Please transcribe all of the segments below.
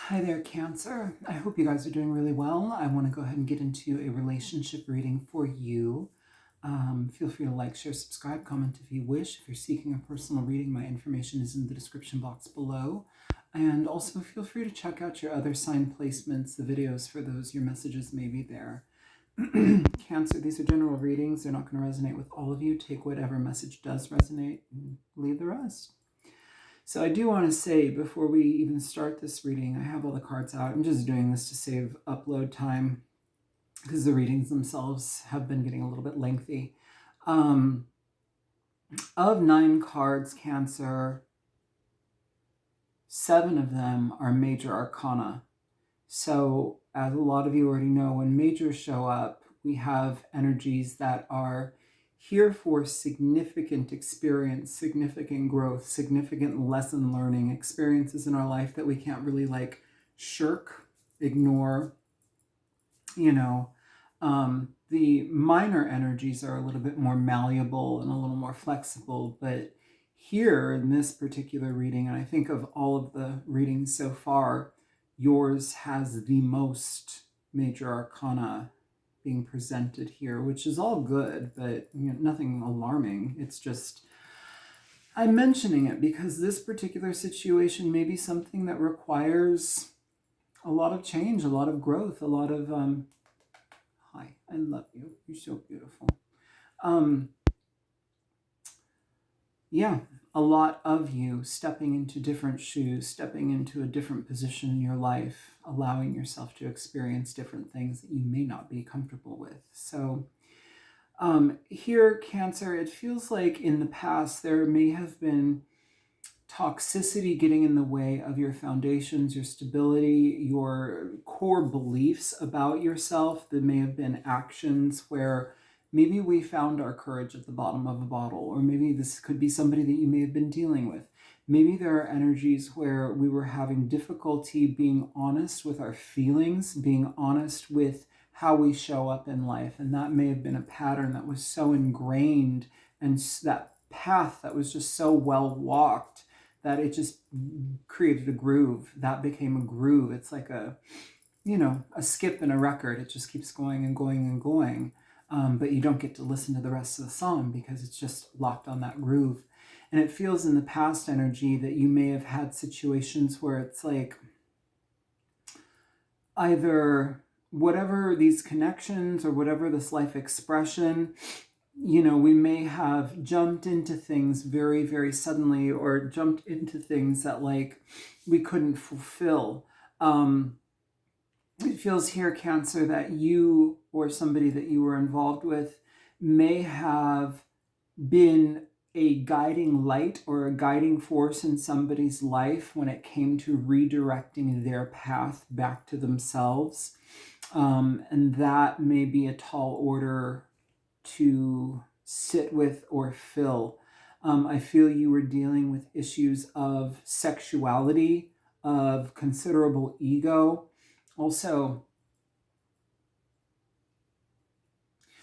Hi there, Cancer. I hope you guys are doing really well. I want to go ahead and get into a relationship reading for you. Feel free to like, share, subscribe, comment if you wish. If you're seeking a personal reading, my information is in the description box below. And also feel free to check out your other sign placements, the videos for those. Your messages may be there. Cancer, these are general readings. They're not going to resonate with all of you. Take whatever message does resonate and leave the rest. So I do want to say, before we even start this reading, I have all the cards out. I'm just doing this to save upload time because the readings themselves have been getting a little bit lengthy. Of 9 cards, Cancer, 7 of them are major arcana. So as a lot of you already know, when majors show up, we have energies that are here for significant experience, significant growth, significant lesson learning, experiences in our life that we can't really shirk, ignore. The minor energies are a little bit more malleable and a little more flexible, but here in this particular reading, and I think of all of the readings so far, yours has the most major arcana being presented here, which is all good, but nothing alarming. It's just, I'm mentioning it because this particular situation may be something that requires a lot of change, a lot of growth, a lot of, hi, I love you. You're so beautiful. Yeah, a lot of you stepping into different shoes, stepping into a different position in your life, allowing yourself to experience different things that you may not be comfortable with. So here, Cancer, it feels like in the past there may have been toxicity getting in the way of your foundations, your stability, your core beliefs about yourself. There may have been actions where maybe we found our courage at the bottom of a bottle, or maybe this could be somebody that you may have been dealing with. Maybe there are energies where we were having difficulty being honest with our feelings, being honest with how we show up in life. And that may have been a pattern that was so ingrained, and that path that was just so well walked that it just created a groove. That became a groove. It's like a skip in a record. It just keeps going and going and going. But you don't get to listen to the rest of the song because it's just locked on that groove. And it feels in the past energy that you may have had situations where it's like either whatever these connections or whatever this life expression, we may have jumped into things very, very suddenly, or jumped into things that we couldn't fulfill. It feels here, Cancer, that you or somebody that you were involved with may have been a guiding light or a guiding force in somebody's life when it came to redirecting their path back to themselves. And that may be a tall order to sit with or fill. I feel you were dealing with issues of sexuality, of considerable ego. Also,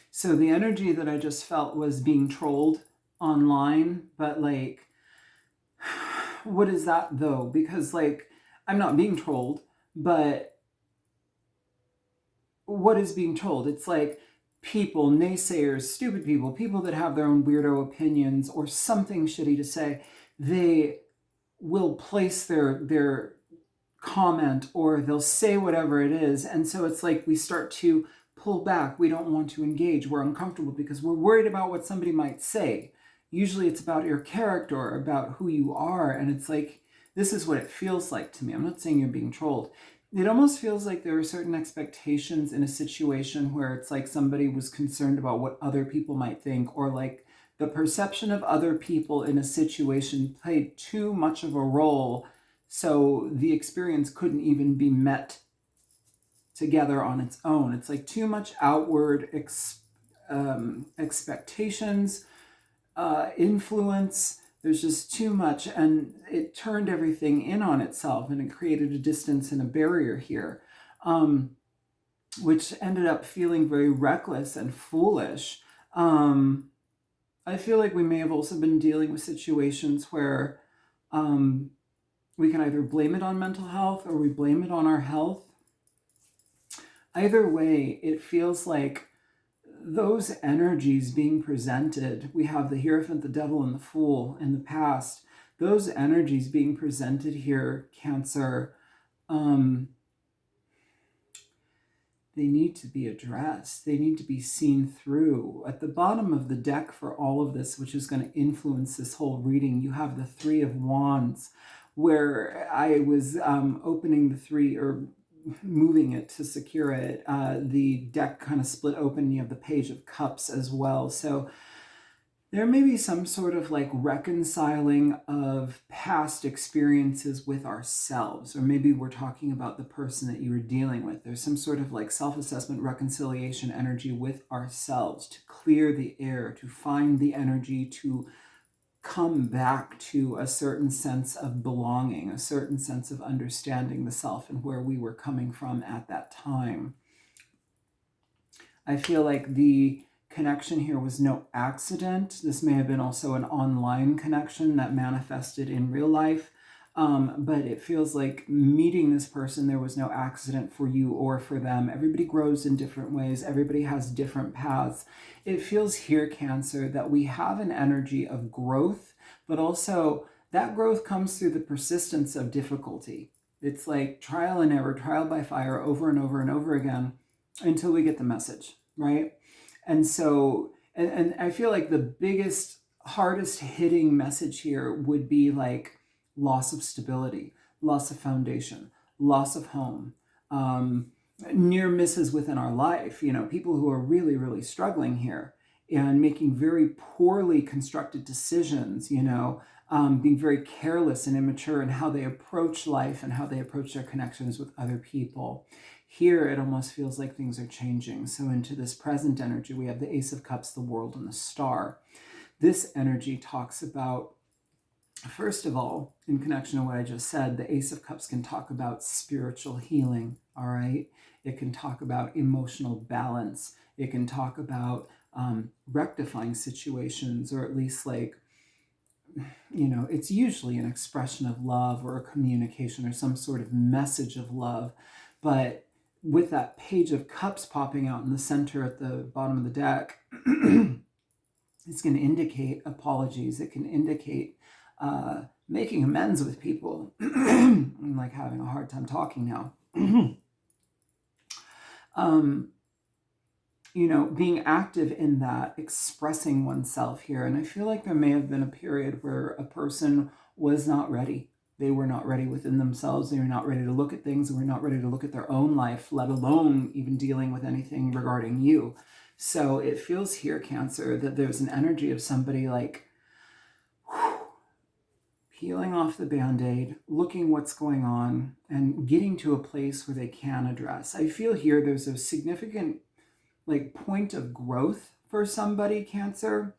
so the energy that I just felt was being trolled online, but what is that though? Because I'm not being trolled, but what is being trolled? It's people, naysayers, stupid people that have their own weirdo opinions or something shitty to say. They will place their comment, or they'll say whatever it is. And so it's we start to pull back. We don't want to engage. We're uncomfortable because we're worried about what somebody might say. Usually it's about your character or about who you are. And it's this is what it feels like to me. I'm not saying you're being trolled. It almost feels like there are certain expectations in a situation where it's somebody was concerned about what other people might think, or the perception of other people in a situation played too much of a role, so the experience couldn't even be met together on its own. It's too much outward expectations, influence. There's just too much, and it turned everything in on itself, and it created a distance and a barrier here, which ended up feeling very reckless and foolish. I feel like we may have also been dealing with situations where We can either blame it on mental health or we blame it on our health. Either way, it feels like those energies being presented, we have the Hierophant, the Devil, and the Fool in the past. Those energies being presented here, Cancer, they need to be addressed. They need to be seen through. At the bottom of the deck for all of this, which is going to influence this whole reading, you have the Three of Wands, where I was opening the three, or moving it to secure it. The deck kind of split open. You have the Page of Cups as well. So there may be some sort of like reconciling of past experiences with ourselves, or maybe we're talking about the person that you were dealing with. There's some sort of like self-assessment, reconciliation energy with ourselves to clear the air, to find the energy to come back to a certain sense of belonging, a certain sense of understanding the self and where we were coming from at that time. I feel like the connection here was no accident. This may have been also an online connection that manifested in real life. But it feels like meeting this person, there was no accident for you or for them. Everybody grows in different ways. Everybody has different paths. It feels here, Cancer, that we have an energy of growth, but also that growth comes through the persistence of difficulty. It's like trial and error, trial by fire, over and over and over again until we get the message, right? And so, and I feel like the biggest, hardest hitting message here would be like loss of stability, loss of foundation, loss of home, near misses within our life, people who are really, really struggling here and making very poorly constructed decisions, being very careless and immature in how they approach life and how they approach their connections with other people. Here, it almost feels like things are changing. So into this present energy, we have the Ace of Cups, the World, and the Star. This energy talks about, first of all, in connection to what I just said, the Ace of Cups can talk about spiritual healing, all right? It can talk about emotional balance. It can talk about rectifying situations, or at least like, it's usually an expression of love or a communication or some sort of message of love. But with that Page of Cups popping out in the center at the bottom of the deck, it's going to indicate apologies. It can indicate making amends with people. I'm like having a hard time talking now. Being active in that, expressing oneself here. And I feel like there may have been a period where a person was not ready. They were not ready within themselves. They were not ready to look at things. They were not ready to look at their own life, let alone even dealing with anything regarding you. So it feels here, Cancer, that there's an energy of somebody like peeling off the Band-Aid, looking what's going on, and getting to a place where they can address. I feel here there's a significant point of growth for somebody, Cancer.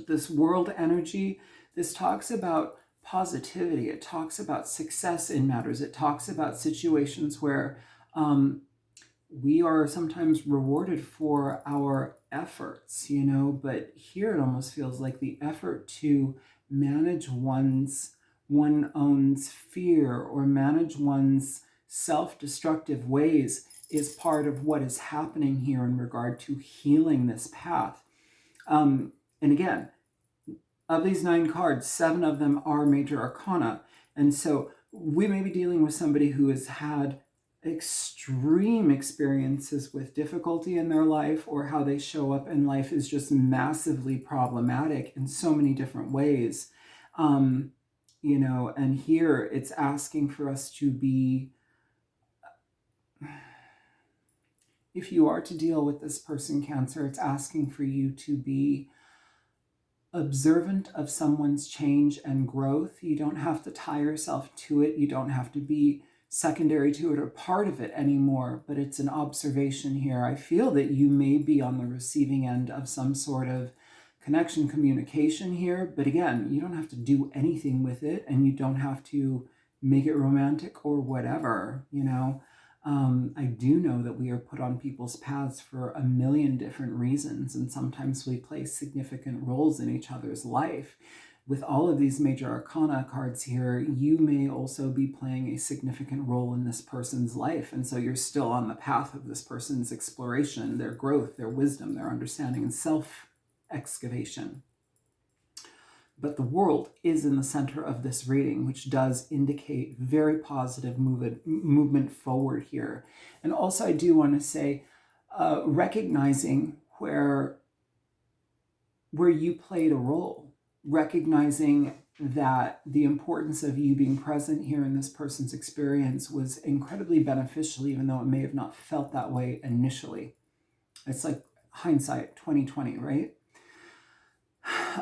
This world energy, this talks about positivity. It talks about success in matters. It talks about situations where we are sometimes rewarded for our efforts, but here it almost feels like the effort to manage one's fear or manage one's self-destructive ways is part of what is happening here in regard to healing this path. And again, of these 9 cards, 7 of them are major arcana. And so we may be dealing with somebody who has had extreme experiences with difficulty in their life, or how they show up in life is just massively problematic in so many different ways. And here it's asking for us to be, if you are to deal with this person, Cancer, it's asking for you to be observant of someone's change and growth. You don't have to tie yourself to it. You don't have to be secondary to it or part of it anymore, but it's an observation here. I feel that you may be on the receiving end of some sort of connection, communication here, but again, you don't have to do anything with it, and you don't have to make it romantic or whatever, I do know that we are put on people's paths for a million different reasons, and sometimes we play significant roles in each other's life. with all of these major arcana cards here, you may also be playing a significant role in this person's life. And so you're still on the path of this person's exploration, their growth, their wisdom, their understanding, and self-excavation. But the world is in the center of this reading, which does indicate very positive movement forward here. And also I do want to say, recognizing where you played a role, recognizing that the importance of you being present here in this person's experience was incredibly beneficial, even though it may have not felt that way initially. It's like hindsight 2020, right?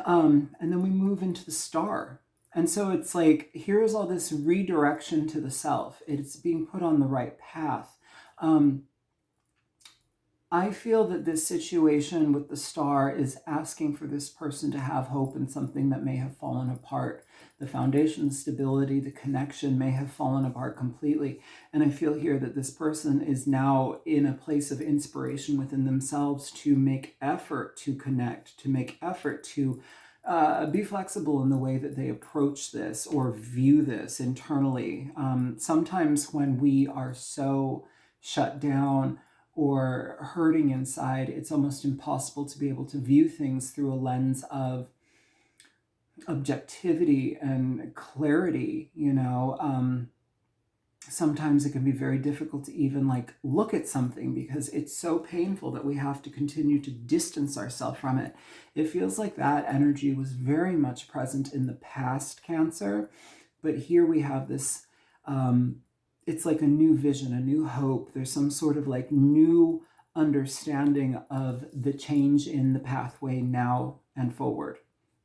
And then we move into the star. And so it's like, here's all this redirection to the self. It's being put on the right path. I feel that this situation with the star is asking for this person to have hope in something that may have fallen apart. The foundation, the stability, the connection may have fallen apart completely. And I feel here that this person is now in a place of inspiration within themselves to make effort to connect, to make effort to be flexible in the way that they approach this or view this internally. Sometimes when we are so shut down or hurting inside, it's almost impossible to be able to view things through a lens of objectivity and clarity, you know. Sometimes it can be very difficult to even like look at something because it's so painful that we have to continue to distance ourselves from it. It feels like that energy was very much present in the past, Cancer, but here we have this it's like a new vision, a new hope. There's some sort of like new understanding of the change in the pathway now and forward.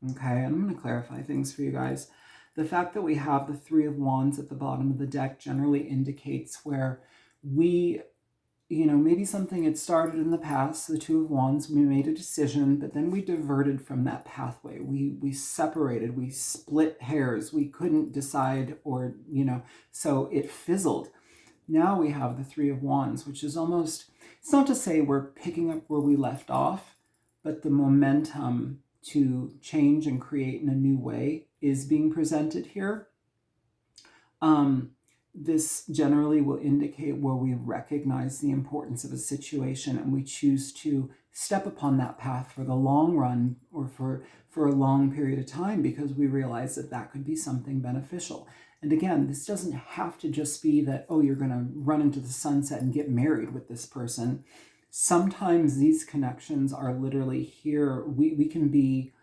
Okay, I'm going to clarify things for you guys. The fact that we have the Three of Wands at the bottom of the deck generally indicates where we, you know, maybe something had started in the past, the Two of Wands, we made a decision, but then we diverted from that pathway. We separated, we split hairs, we couldn't decide, or, you know, so it fizzled. Now we have the Three of Wands, which is almost, it's not to say we're picking up where we left off, but the momentum to change and create in a new way is being presented here. This generally will indicate where we recognize the importance of a situation and we choose to step upon that path for the long run or for a long period of time because we realize that that could be something beneficial. And again, this doesn't have to just be that, oh, you're going to run into the sunset and get married with this person. Sometimes these connections are literally here. We can be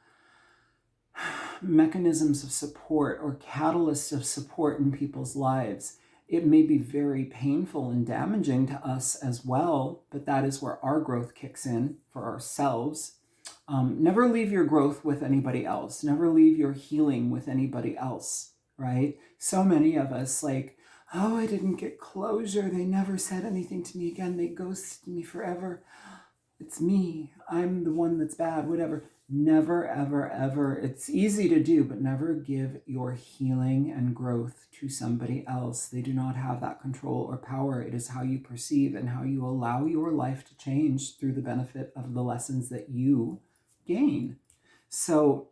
mechanisms of support or catalysts of support in people's lives. It may be very painful and damaging to us as well, but that is where our growth kicks in for ourselves. Never leave your growth with anybody else. Never leave your healing with anybody else, right? So many of us like, oh, I didn't get closure. They never said anything to me again. They ghosted me forever. It's me. I'm the one that's bad, whatever. Never, ever, ever. It's easy to do, but never give your healing and growth to somebody else. They do not have that control or power. It is how you perceive and how you allow your life to change through the benefit of the lessons that you gain. So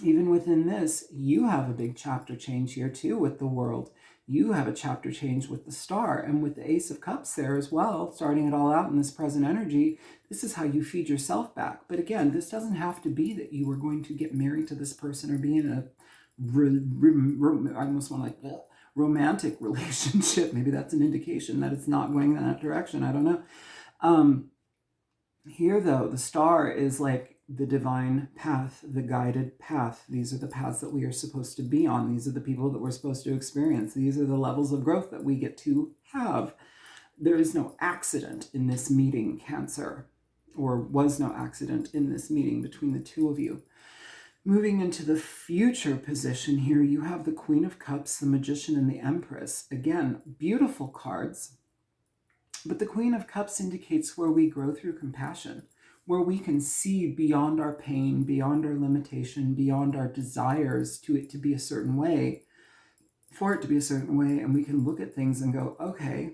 even within this, you have a big chapter change here too with the world. You have a chapter change with the star and with the Ace of Cups there as well, starting it all out in this present energy. This is how you feed yourself back. But again, this doesn't have to be that you are going to get married to this person or be in a, I almost want like romantic relationship. Maybe that's an indication that it's not going in that direction. I don't know. Here though, the star is like the divine path, the guided path. These are the paths that we are supposed to be on. These are the people that we're supposed to experience. These are the levels of growth that we get to have. There is no accident in this meeting, Cancer, or was no accident in this meeting between the two of you. Moving into the future position here, you have the Queen of Cups, the Magician, and the Empress. Again, beautiful cards. But the Queen of Cups indicates where we grow through compassion, where we can see beyond our pain, beyond our limitation, beyond our desires to it to be a certain way, for it to be a certain way, and we can look at things and go, okay,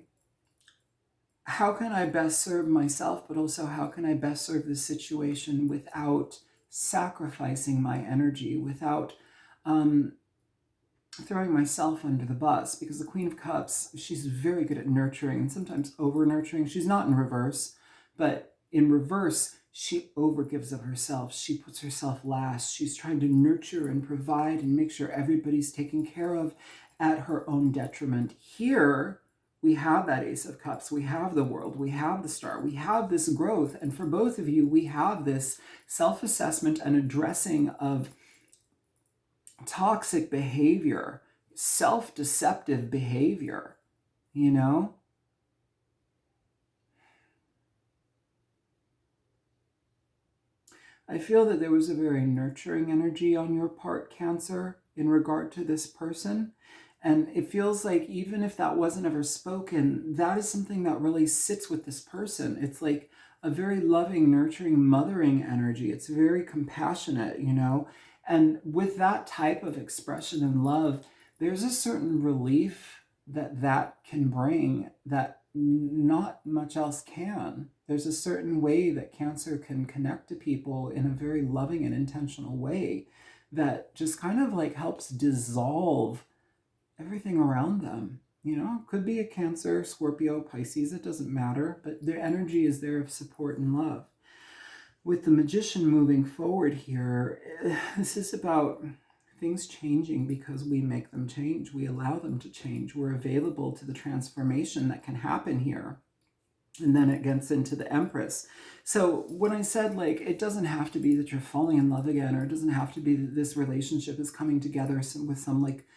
how can I best serve myself, but also how can I best serve this situation without sacrificing my energy, without throwing myself under the bus. Because the Queen of Cups, she's very good at nurturing and sometimes over nurturing. She's not in reverse, but in reverse, she overgives of herself. She puts herself last. She's trying to nurture and provide and make sure everybody's taken care of at her own detriment. Here, we have that Ace of Cups. We have the World. We have the Star. We have this growth. And for both of you, we have this self-assessment and addressing of toxic behavior, self-deceptive behavior, you know? I feel that there was a very nurturing energy on your part, Cancer, in regard to this person. And it feels like even if that wasn't ever spoken, that is something that really sits with this person. It's like a very loving, nurturing, mothering energy. It's very compassionate, you know? And with that type of expression and love, there's a certain relief that that can bring that not much else can. There's a certain way that Cancer can connect to people in a very loving and intentional way that just kind of like helps dissolve everything around them. You know, could be a Cancer, Scorpio, Pisces, it doesn't matter, but their energy is there of support and love. With the Magician moving forward here, this is about things changing because we make them change. We allow them to change. We're available to the transformation that can happen here. And then it gets into the Empress. So when I said, like, it doesn't have to be that you're falling in love again, or it doesn't have to be that this relationship is coming together with some, like,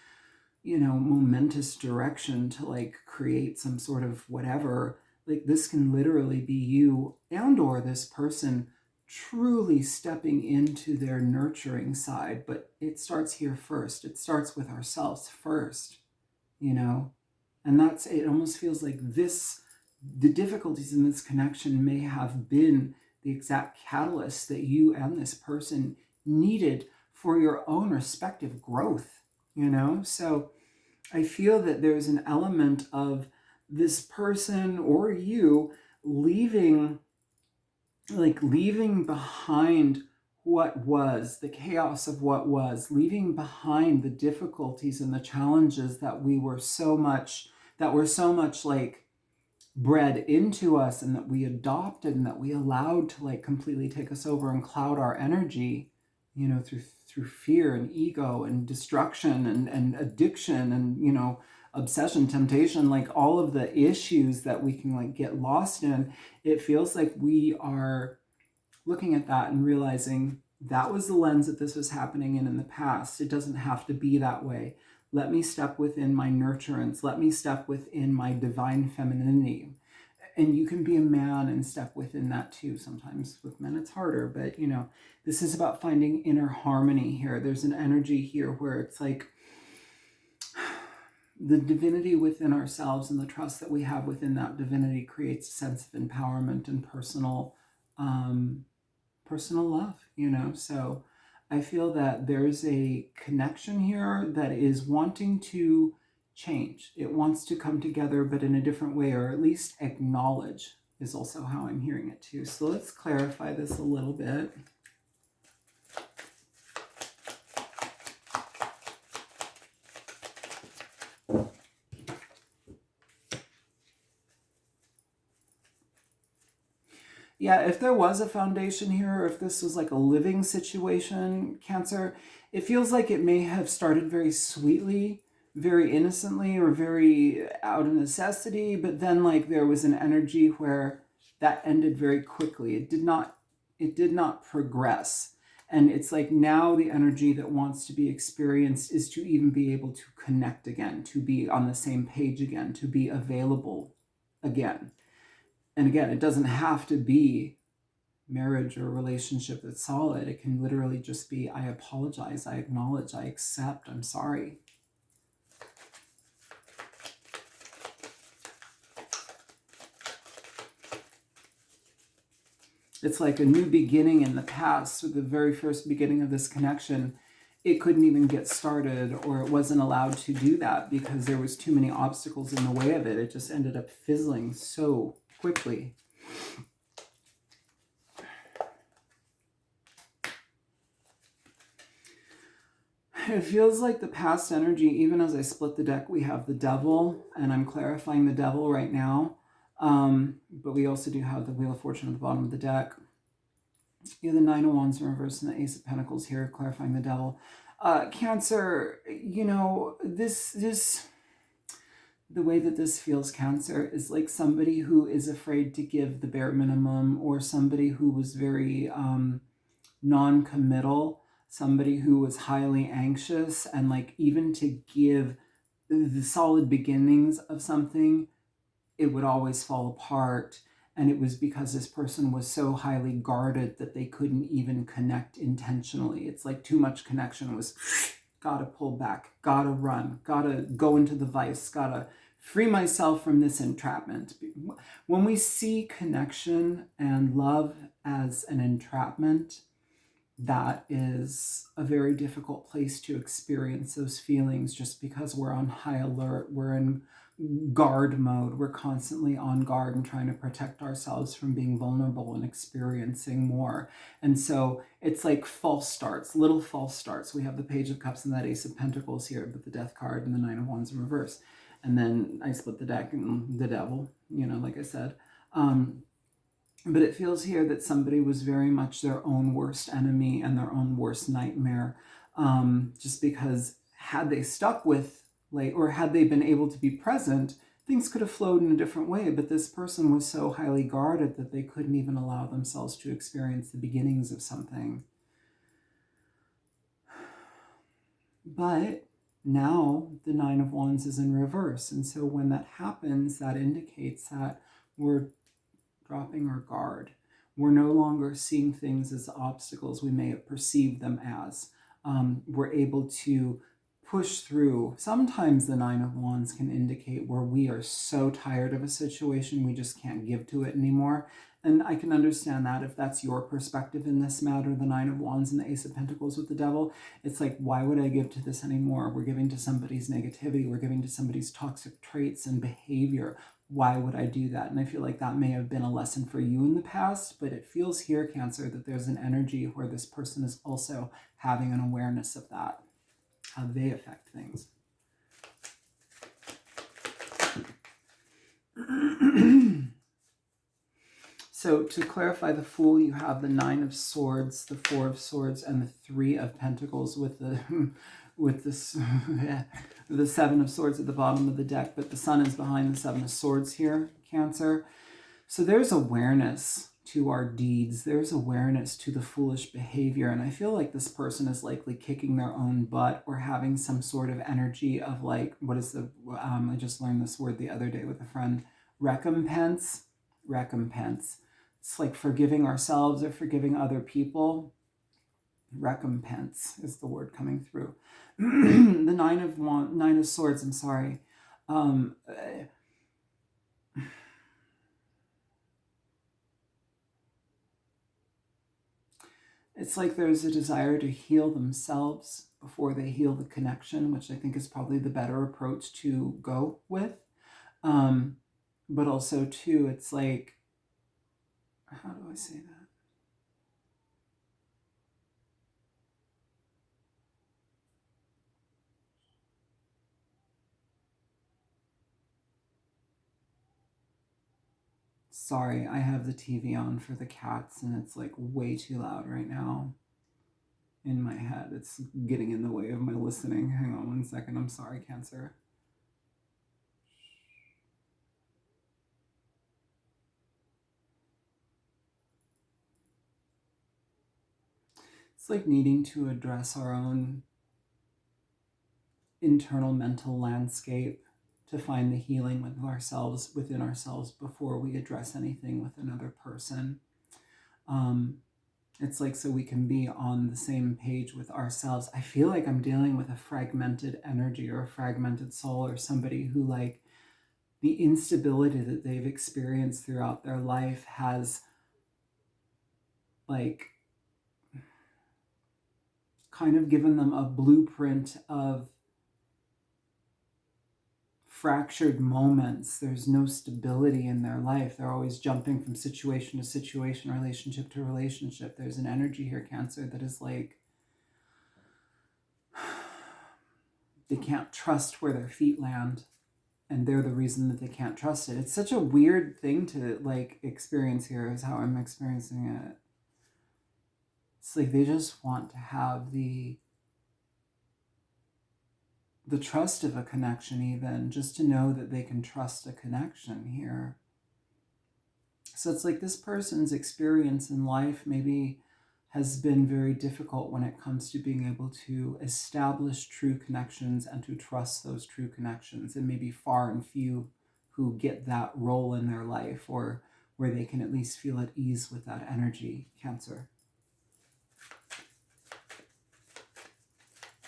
you know, momentous direction to, like, create some sort of whatever. Like, this can literally be you and or this person truly stepping into their nurturing side. But it starts here first. It starts with ourselves first, you know? And that's, it almost feels like the difficulties in this connection may have been the exact catalyst that you and this person needed for your own respective growth, you know? So I feel that there's an element of this person or you leaving behind what was, the chaos of what was, leaving behind the difficulties and the challenges that were so much like bred into us and that we adopted and that we allowed to like completely take us over and cloud our energy, you know, through fear and ego and destruction and addiction and, you know, obsession, temptation, like all of the issues that we can like get lost in. It feels like we are looking at that and realizing that was the lens that this was happening in the past. It doesn't have to be that way. Let me step within my nurturance. Let me step within my divine femininity. And you can be a man and step within that too. Sometimes with men it's harder, but you know, this is about finding inner harmony here. There's an energy here where it's like the divinity within ourselves and the trust that we have within that divinity creates a sense of empowerment and personal love, you know? So I feel that there's a connection here that is wanting to change. It wants to come together, but in a different way, or at least acknowledge is also how I'm hearing it too. So let's clarify this a little bit. Yeah, if there was a foundation here, or if this was like a living situation, Cancer, it feels like it may have started very sweetly, very innocently, or very out of necessity, but then like there was an energy where that ended very quickly. It did not progress. And it's like now the energy that wants to be experienced is to even be able to connect again, to be on the same page again, to be available again. And again, it doesn't have to be marriage or relationship that's solid. It can literally just be, I apologize, I acknowledge, I accept, I'm sorry. It's like a new beginning in the past. So the very first beginning of this connection, it couldn't even get started, or it wasn't allowed to do that because there was too many obstacles in the way of it. It just ended up fizzling so quickly. It feels like the past energy, even as I split the deck, we have the devil, and I'm clarifying the devil right now. But we also do have the Wheel of Fortune at the bottom of the deck. You have the Nine of Wands in reverse and the Ace of Pentacles here, clarifying the devil. Cancer, you know, the way that this feels, Cancer, is like somebody who is afraid to give the bare minimum, or somebody who was very non-committal, somebody who was highly anxious, and like even to give the solid beginnings of something, it would always fall apart. And it was because this person was so highly guarded that they couldn't even connect intentionally. It's like too much connection was gotta pull back, gotta run, gotta go into the vice, gotta free myself from this entrapment. When we see connection and love as an entrapment, that is a very difficult place to experience those feelings, just because we're on high alert, we're in guard mode, we're constantly on guard and trying to protect ourselves from being vulnerable and experiencing more. And so it's like false starts, little false starts. We have the Page of Cups and that Ace of Pentacles here, but the Death card and the Nine of Wands in reverse. And then I split the deck and the devil, you know, like I said. But it feels here that somebody was very much their own worst enemy and their own worst nightmare, just because had they stuck with, like, or had they been able to be present, things could have flowed in a different way. But this person was so highly guarded that they couldn't even allow themselves to experience the beginnings of something. But now the Nine of Wands is in reverse. And so when that happens, that indicates that we're dropping our guard. We're no longer seeing things as obstacles we may have perceived them as. We're able to push through. Sometimes the Nine of Wands can indicate where we are so tired of a situation we just can't give to it anymore. And I can understand that if that's your perspective in this matter, the Nine of Wands and the Ace of Pentacles with the devil. It's like, why would I give to this anymore? We're giving to somebody's negativity. We're giving to somebody's toxic traits and behavior. Why would I do that? And I feel like that may have been a lesson for you in the past, but it feels here, Cancer, that there's an energy where this person is also having an awareness of that, how they affect things. So to clarify the Fool, you have the Nine of Swords, the Four of Swords, and the Three of Pentacles with the the Seven of Swords at the bottom of the deck, but the Sun is behind the Seven of Swords here, Cancer. So there's awareness to our deeds. There's awareness to the foolish behavior. And I feel like this person is likely kicking their own butt or having some sort of energy of like, what is the, I just learned this word the other day with a friend, recompense. It's like forgiving ourselves or forgiving other people. Recompense is the word coming through. The Nine of Swords, I'm sorry. It's like there's a desire to heal themselves before they heal the connection, which I think is probably the better approach to go with. But also, too, it's like, how do I say that? Sorry, I have the TV on for the cats and it's like way too loud right now in my head. It's getting in the way of my listening. Hang on one second. I'm sorry, Cancer. It's like needing to address our own internal mental landscape to find the healing within ourselves before we address anything with another person. It's like so we can be on the same page with ourselves. I feel like I'm dealing with a fragmented energy or a fragmented soul, or somebody who, like, the instability that they've experienced throughout their life has, like, kind of given them a blueprint of fractured moments. There's no stability in their life. They're always jumping from situation to situation, relationship to relationship. There's an energy here, Cancer, that is like, they can't trust where their feet land, and they're the reason that they can't trust it. It's such a weird thing to like experience here, is how I'm experiencing it. It's like they just want to have the trust of a connection, even just to know that they can trust a connection here. So it's like this person's experience in life maybe has been very difficult when it comes to being able to establish true connections and to trust those true connections. And maybe far and few who get that role in their life, or where they can at least feel at ease with that energy, Cancer.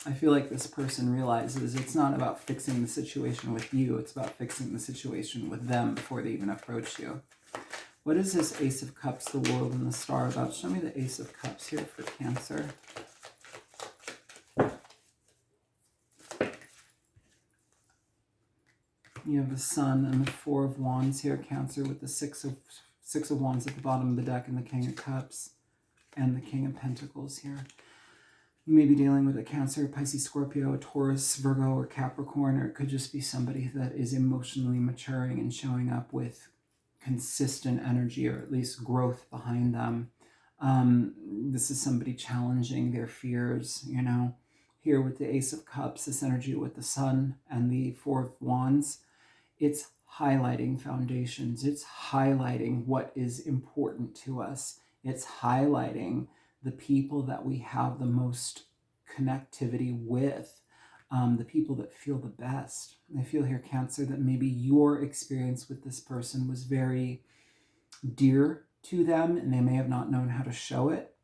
I feel like this person realizes it's not about fixing the situation with you, it's about fixing the situation with them before they even approach you. What is this Ace of Cups, the World, and the Star about? Show me the Ace of Cups here for Cancer. You have the Sun and the Four of Wands here, Cancer, with the Six of Wands at the bottom of the deck, and the King of Cups and the King of Pentacles here. You may be dealing with a Cancer, Pisces, Scorpio, a Taurus, Virgo, or Capricorn, or it could just be somebody that is emotionally maturing and showing up with consistent energy, or at least growth behind them. This is somebody challenging their fears, you know. Here with the Ace of Cups, this energy with the Sun and the Four of Wands, it's highlighting foundations. It's highlighting what is important to us. It's highlighting the people that we have the most connectivity with, the people that feel the best. I feel here, Cancer, that maybe your experience with this person was very dear to them, and they may have not known how to show it.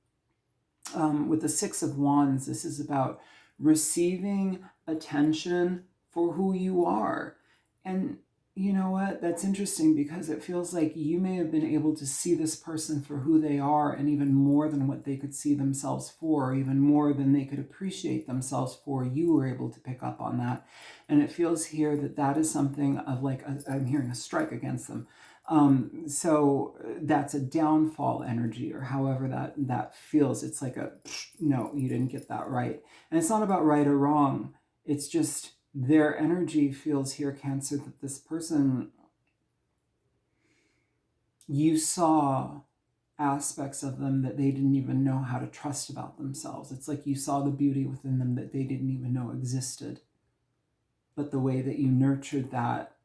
With the Six of Wands, this is about receiving attention for who you are. And you know what? That's interesting, because it feels like you may have been able to see this person for who they are, and even more than what they could see themselves for, even more than they could appreciate themselves for. You were able to pick up on that. And it feels here that that is something of like, I'm hearing a strike against them. So that's a downfall energy, or however that feels. It's like a, no, you didn't get that right. And it's not about right or wrong. It's just their energy feels here, Cancer, that this person, you saw aspects of them that they didn't even know how to trust about themselves. It's like you saw the beauty within them that they didn't even know existed. But the way that you nurtured that,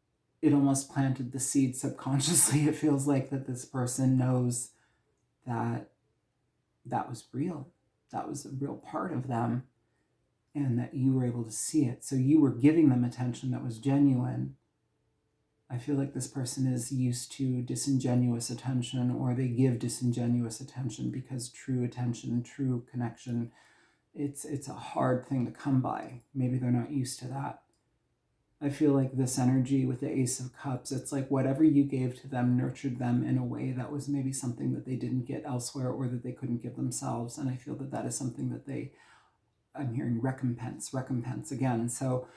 it almost planted the seed subconsciously. It feels like that this person knows that that was real. That was a real part of them, and that you were able to see it. So you were giving them attention that was genuine. I feel like this person is used to disingenuous attention, or they give disingenuous attention, because true attention, true connection, it's a hard thing to come by. Maybe they're not used to that. I feel like this energy with the Ace of Cups, it's like whatever you gave to them nurtured them in a way that was maybe something that they didn't get elsewhere, or that they couldn't give themselves. And I feel that that is something that they, I'm hearing recompense again. So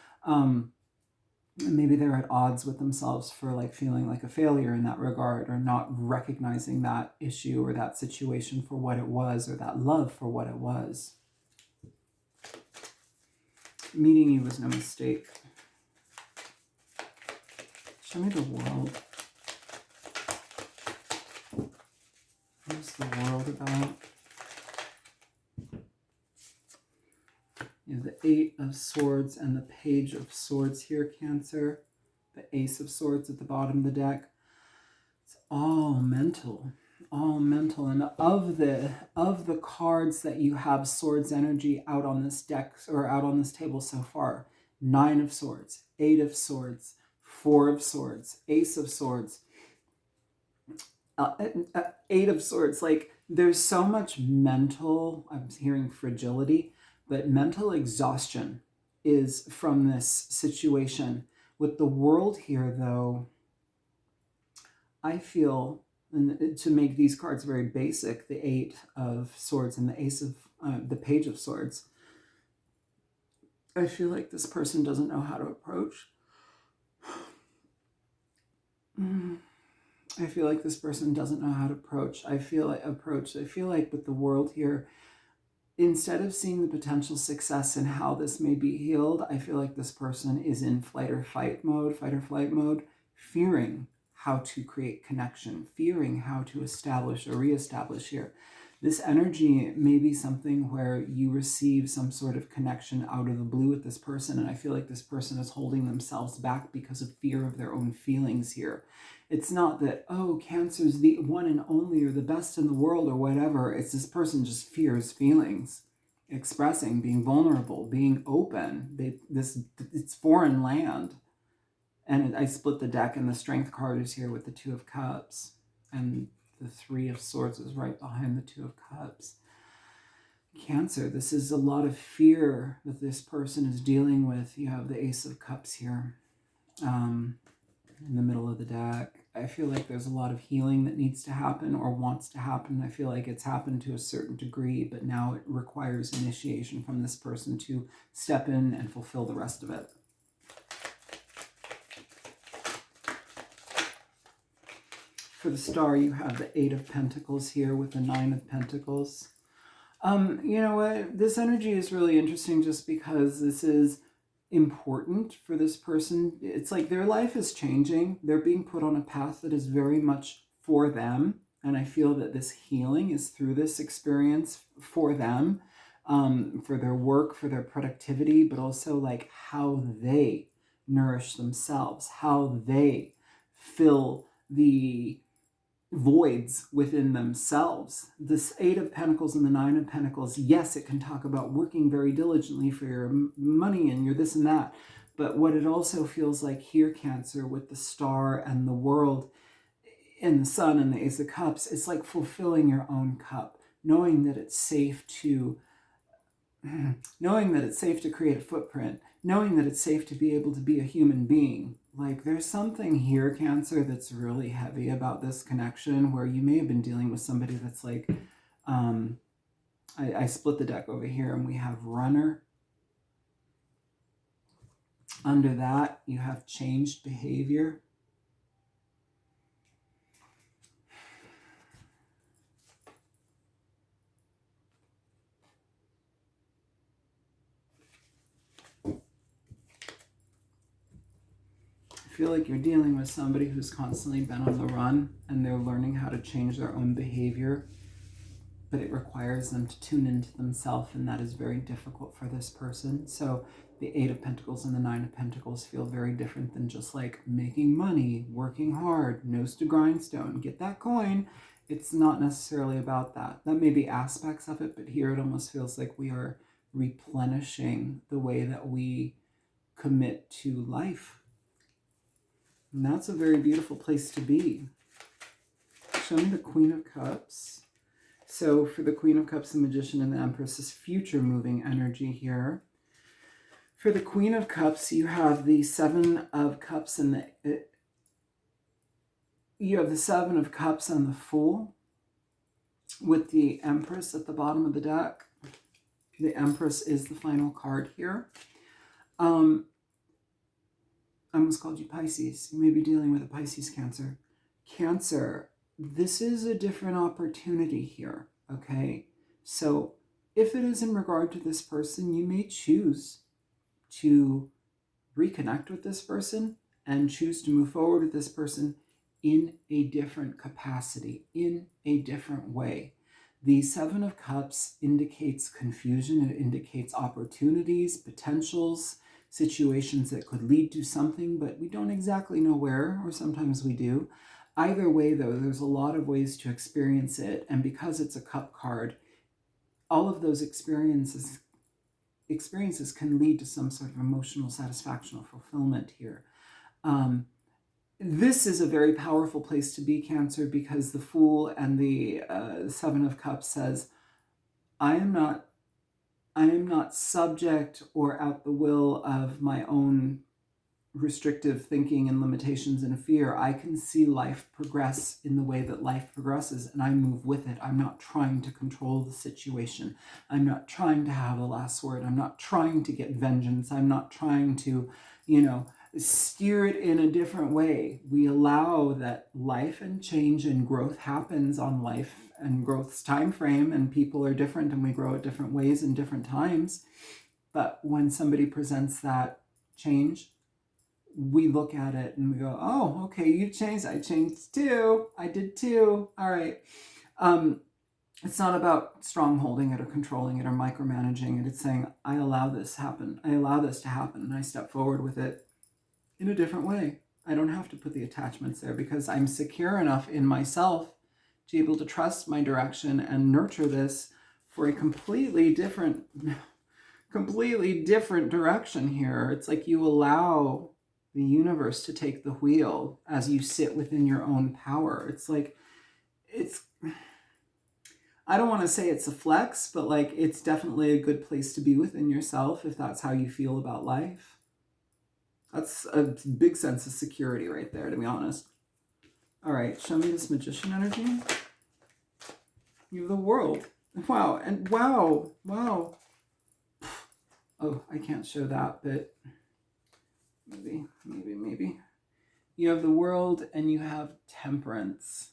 maybe they're at odds with themselves for like feeling like a failure in that regard, or not recognizing that issue or that situation for what it was, or that love for what it was. Meeting you was no mistake. Show me the World. What is the World about? You have the Eight of Swords and the Page of Swords here, Cancer. The Ace of Swords at the bottom of the deck. It's all mental. All mental. And of the cards that you have swords energy out on this deck, or out on this table so far, Nine of Swords, Eight of Swords, Four of Swords, Ace of Swords, Eight of Swords. Like, there's so much mental, I'm hearing fragility, but mental exhaustion is from this situation. With the World here, though, I feel, and to make these cards very basic, the Eight of Swords and the Ace of, the Page of Swords, I feel like this person doesn't know how to approach. I feel like this person doesn't know how to approach. I feel like with the World here, instead of seeing the potential success in how this may be healed, I feel like this person is in fight or flight mode, fearing how to create connection, fearing how to establish or reestablish here. This energy may be something where you receive some sort of connection out of the blue with this person, and I feel like this person is holding themselves back because of fear of their own feelings here. It's not that, oh, Cancer's the one and only or the best in the world or whatever. It's this person just fears feelings, expressing, being vulnerable, being open. It's foreign land. And I split the deck, and the Strength card is here with the Two of Cups, and the Three of Swords is right behind the Two of Cups. Cancer, this is a lot of fear that this person is dealing with. You have the Ace of Cups here in the middle of the deck. I feel like there's a lot of healing that needs to happen or wants to happen. I feel like it's happened to a certain degree, but now it requires initiation from this person to step in and fulfill the rest of it. For the Star, you have the Eight of Pentacles here with the Nine of Pentacles. You know what? This energy is really interesting just because this is important for this person. It's like their life is changing. They're being put on a path that is very much for them. And I feel that this healing is through this experience for them, for their work, for their productivity, but also like how they nourish themselves, how they fill the voids within themselves. This Eight of Pentacles and the Nine of Pentacles, yes, it can talk about working very diligently for your money and your this and that, but what it also feels like here, Cancer, with the Star and the World and the Sun and the Ace of Cups, it's like fulfilling your own cup, knowing that it's safe to create a footprint, knowing that it's safe to be able to be a human being. Like there's something here, Cancer, that's really heavy about this connection where you may have been dealing with somebody that's like, I split the deck over here and we have Runner. Under that, you have changed behavior. I feel like you're dealing with somebody who's constantly been on the run and they're learning how to change their own behavior, but it requires them to tune into themselves, and that is very difficult for this person. So the Eight of Pentacles and the Nine of Pentacles feel very different than just like making money, working hard, nose to grindstone, get that coin. It's not necessarily about that. That may be aspects of it, but here it almost feels like we are replenishing the way that we commit to life. And that's a very beautiful place to be. Show me the Queen of Cups. So for the Queen of Cups, the Magician, and the Empress is future moving energy here. For the Queen of Cups, you have the Seven of Cups and the Seven of Cups and the Fool with the Empress at the bottom of the deck. The Empress is the final card here. I almost called you Pisces. You may be dealing with a Pisces, Cancer. Cancer, this is a different opportunity here, okay? So if it is in regard to this person, you may choose to reconnect with this person and choose to move forward with this person in a different capacity, in a different way. The Seven of Cups indicates confusion. It indicates opportunities, potentials, situations that could lead to something, but we don't exactly know where, or sometimes we do. Either way, though, there's a lot of ways to experience it, and because it's a cup card, all of those experiences can lead to some sort of emotional satisfaction or fulfillment here. This is a very powerful place to be, Cancer, because the Fool and the Seven of Cups says, I am not subject or at the will of my own restrictive thinking and limitations and fear. I can see life progress in the way that life progresses, and I move with it. I'm not trying to control the situation. I'm not trying to have the last word. I'm not trying to get vengeance. I'm not trying to, steer it in a different way. We allow that life and change and growth happens on life and growth's time frame, and people are different and we grow at different ways in different times. But when somebody presents that change, we look at it and we go, oh, okay, you changed, I changed too, I did too, all right. It's not about strong-holding it or controlling it or micromanaging it. It's saying, I allow this happen. I allow this to happen, and I step forward with it in a different way. I don't have to put the attachments there because I'm secure enough in myself to be able to trust my direction and nurture this for a completely different direction here. It's like you allow the universe to take the wheel as you sit within your own power. It's like, I don't want to say it's a flex, but like it's definitely a good place to be within yourself if that's how you feel about life. That's a big sense of security right there, to be honest. All right, show me this magician energy. You have the world. Wow, and wow. Oh, I can't show that, but maybe. You have the world and you have temperance.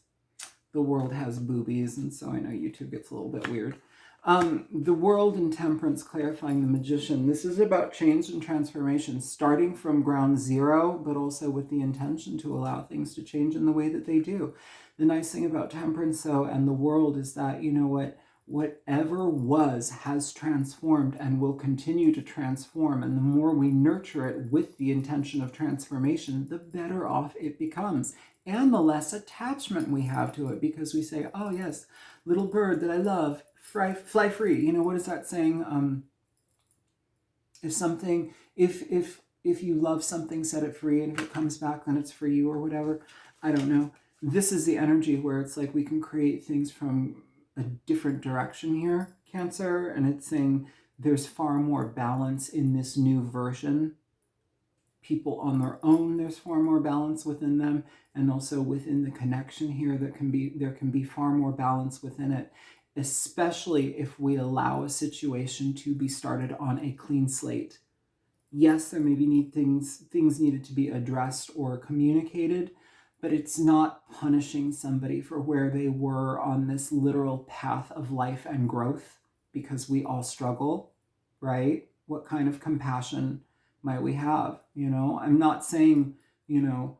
The world has boobies, and so I know YouTube gets a little bit weird. The world and temperance, clarifying the magician. This is about change and transformation, starting from ground zero, but also with the intention to allow things to change in the way that they do. The nice thing about temperance, though, and the world is that, you know what, whatever was has transformed and will continue to transform. And the more we nurture it with the intention of transformation, the better off it becomes. And the less attachment we have to it, because we say, oh yes, little bird that I love, fly free. You know, what is that saying? If you love something, set it free, and if it comes back, then it's for you, or whatever. I don't know. This is the energy where it's like we can create things from a different direction here, Cancer, and it's saying there's far more balance in this new version. People on their own, there's far more balance within them, and also within the connection here, there can be far more balance within it, especially if we allow a situation to be started on a clean slate. Yes, there maybe things needed to be addressed or communicated, but it's not punishing somebody for where they were on this literal path of life and growth, because we all struggle, right? What kind of compassion might we have? You know, I'm not saying, you know,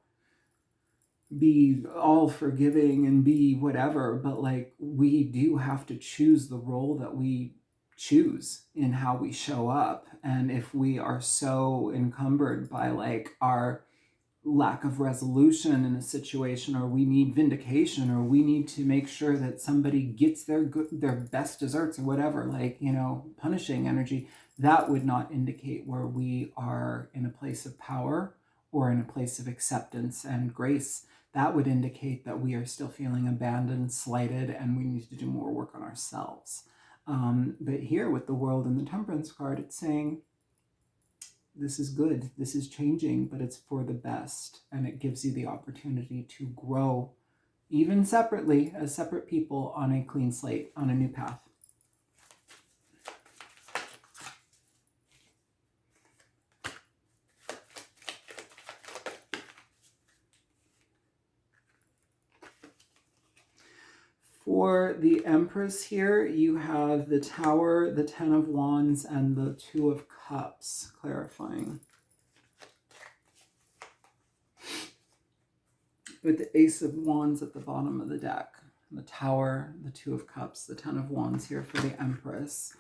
be all forgiving and be whatever, but like we do have to choose the role that we choose in how we show up. And if we are so encumbered by like our lack of resolution in a situation, or we need vindication, or we need to make sure that somebody gets their best desserts or whatever, like, you know, punishing energy, that would not indicate where we are in a place of power or in a place of acceptance and grace. That would indicate that we are still feeling abandoned, slighted, and we need to do more work on ourselves. But here with the world and the temperance card, it's saying, this is good, this is changing, but it's for the best, and it gives you the opportunity to grow, even separately, as separate people, on a clean slate, on a new path. For the Empress here, you have the Tower, the Ten of Wands, and the Two of Cups, clarifying. With the Ace of Wands at the bottom of the deck. The Tower, the Two of Cups, the Ten of Wands here for the Empress.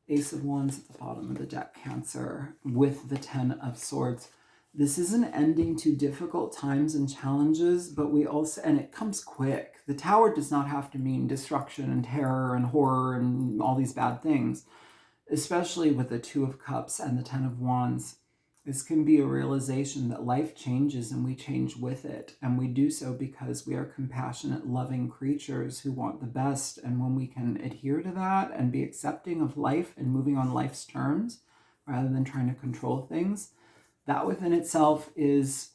Ace of Wands at the bottom of the deck, Cancer, with the Ten of Swords. This is an ending to difficult times and challenges, but we also, and it comes quick. The Tower does not have to mean destruction and terror and horror and all these bad things, especially with the Two of Cups and the Ten of Wands. This can be a realization that life changes and we change with it. And we do so because we are compassionate, loving creatures who want the best. And when we can adhere to that and be accepting of life and moving on life's terms, rather than trying to control things, that within itself is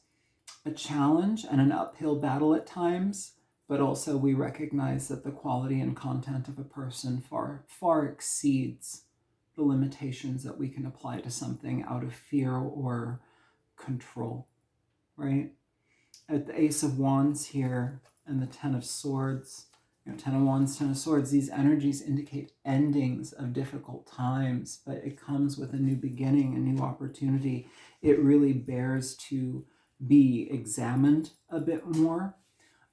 a challenge and an uphill battle at times, but also we recognize that the quality and content of a person far exceeds the limitations that we can apply to something out of fear or control, right? At the Ace of Wands here and the Ten of Swords, Ten of Wands, Ten of Swords, these energies indicate endings of difficult times, but it comes with a new beginning, a new opportunity. It really bears to be examined a bit more.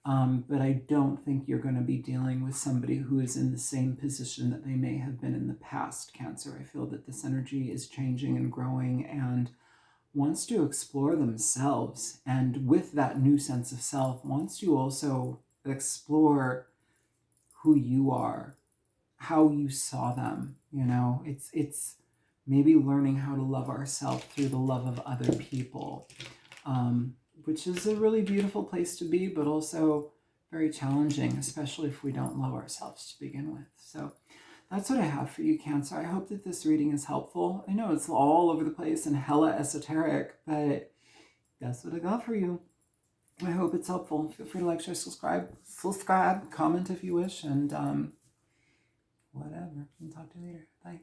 But I don't think you're going to be dealing with somebody who is in the same position that they may have been in the past, Cancer. I feel that this energy is changing and growing and wants to explore themselves. And with that new sense of self, wants to also explore who you are, how you saw them. It's maybe learning how to love ourselves through the love of other people. Which is a really beautiful place to be, but also very challenging, especially if we don't love ourselves to begin with. So that's what I have for you, Cancer. I hope that this reading is helpful. I know it's all over the place and hella esoteric, but that's what I got for you. I hope it's helpful. Feel free to like, share, subscribe, comment if you wish, and whatever. I'll talk to you later. Bye.